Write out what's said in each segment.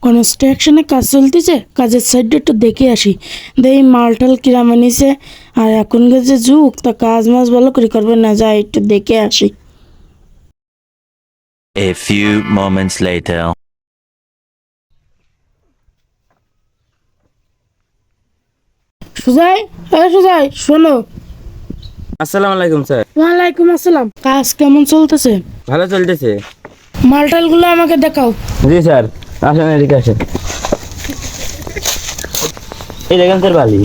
কনস্ট্রাকশনে কাজ চলতেছে, কাজের সাইডটা একটু দেখে আসি। দেখি মালটাল কিরাম আনিছে। আর এখনকার যে যুগ, তা কাজ মাজ ভালো করে করবে না, যাই একটু দেখে আসি। A few moments later. Sujay, Sujay শোনো। আসসালামু আলাইকুম স্যার। ওয়ালাইকুম আসসালাম। কাজ কেমন চলতেছে? ভালো চলতেছে। মালটাল গুলো আমাকে দেখাও। জি স্যার, আসেন এদিকে আসেন। এই দেখেন স্যার বালি।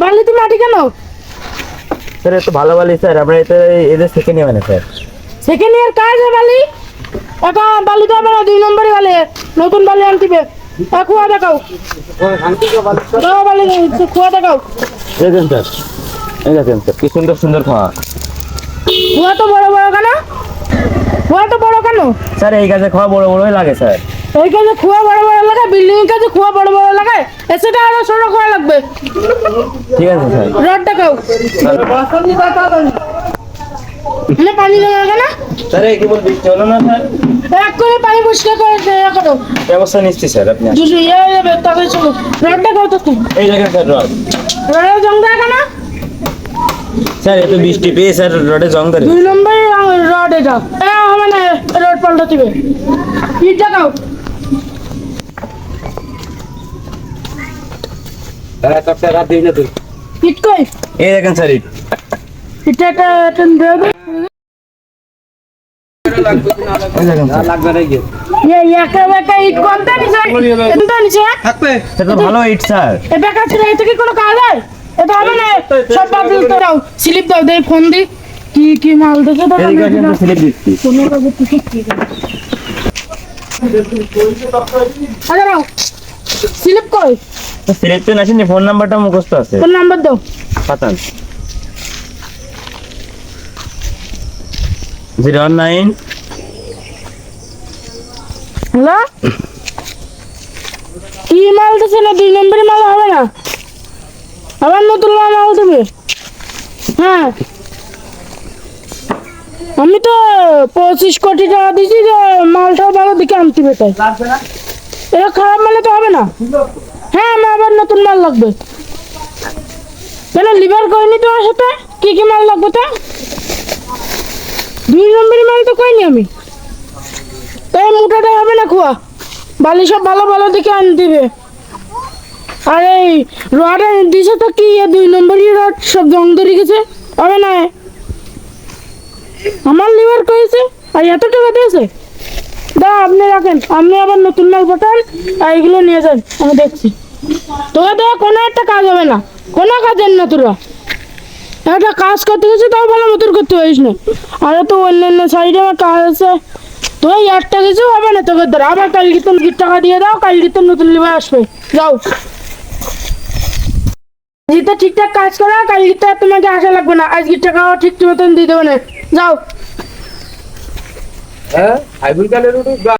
বালিতে মাটি কেন? স্যার এত ভালো বালি স্যার, আমরা এদের থেকে নেবেন না স্যার। সেকেন্ড ইয়ার কাজ বালি, একা বালি তো আমার 2 নম্বরই বালি, নতুন বালি আনতিবে। কুয়া দেখাও, দাও বালি, কুয়া দেখাও। দেখেন স্যার, এই দেখেন স্যার কি সুন্দর সুন্দর খাওয়া। কুয়া তো বড় বড় কেন? কুয়া তো বড় কেন? স্যার এই কাজে খাওয়া বড় বড়ই লাগে স্যার। এই কাজে কুয়া বড় বড় লাগে, বিল্ডিং এর কাজে কুয়া বড় বড় লাগে, এসেটা আরো ছোট করা লাগবে। ঠিক আছে স্যার। রড দেখাও। মানে পানি দেওয়া লাগে না? স্যার এই কি বল বৃষ্টি হলো না স্যার? এক করে পানি পরিষ্কার করে দেওয়া করো। ব্যবস্থা নিচ্ছি স্যার আপনি আসুন। দুশো ইয়ে যাবে, তাহলে চলো। রড দেখাও তো তুমি। এই দেখেন স্যার রড। রডের জং দেওয়া কেন? স্যার এত বৃষ্টি পেয়ে স্যার রডে জং ধরে। 2 নম্বর রড এটা। হবে না, রড পাল্টা দিবে। ইট দেখাও। ইট কই? এই দেখেন স্যার ইট। ইটটা একটা দেও তো। এই দেখেন স্যার। একা একা ইট কোনটা নিছে? কোনটা নিছে? স্যার তো ভালো ইট স্যার। এটা কাজ করে, এটা কি কোনো কাজ হয়? এটা হবে না, সব বাদ দিতে দাও। স্লিপ দাও, দেই ফোন দি। কি কি মাল দেখে দাও। এদিকে আসেন তো স্লিপ দিচ্ছি। কোনো কাজে ঠিক কি করে? আরে নাও, স্লিপ কই? স্লিপ তো আসেনি, ফোন নাম্বারটা মুখস্থ আছে। ফোন নাম্বার দাও। পাতান 09। হ্যালো, কি মাল দিছে না? 2 নম্বরের মাল হবে না, আবার নতুন মাল দেবে। হ্যাঁ, আমি তো 25 কোটি টাকা দিয়েছি যে মালটাও ভালো দিকে আনতে তাই। এটা খারাপ মালে তো হবে না। হ্যাঁ, আমার আবার নতুন মাল লাগবে। কেন লিভার কইনি তোমার সাথে? কি কি মাল লাগবে তা? 2 নম্বরের মাল তো কইনি আমি। তাই মোটাটা হবে না, খোয়া বালি সব ভালো ভালো দিকে আন দিবে। আর এই রড দিছে তো কি 2 নম্বরই রড সব জং ধরে গেছে, হবে না। আমার লিভার কইছে আর এত টাকা দিয়েছে। দাও, আপনি রাখেন, আপনি আবার নতুন মাল পাঠান আর এগুলো নিয়ে যান, আমি দেখছি। তোকে দেওয়া কোনো একটা কাজ হবে না, কোনো কাজের না। তোরা একটা কাজ করতে গেছি, তাও ভালো মতন করতে পারিস না। আরে তো অন্যান্য সাইডে আমার কাজ আছে, তো একটা কিছু হবে না তোকে ধর। আবার কালকে তো টাকা দিয়ে দাও, কালকে তো নতুন লিভার আসবে। যাও, যেটা ঠিকঠাক কাজ করা, কালকে তোমাকে আসা লাগবে না। আজকের টাকাও ঠিক মতন দিয়ে দেবে না। যাও। হ্যাঁ,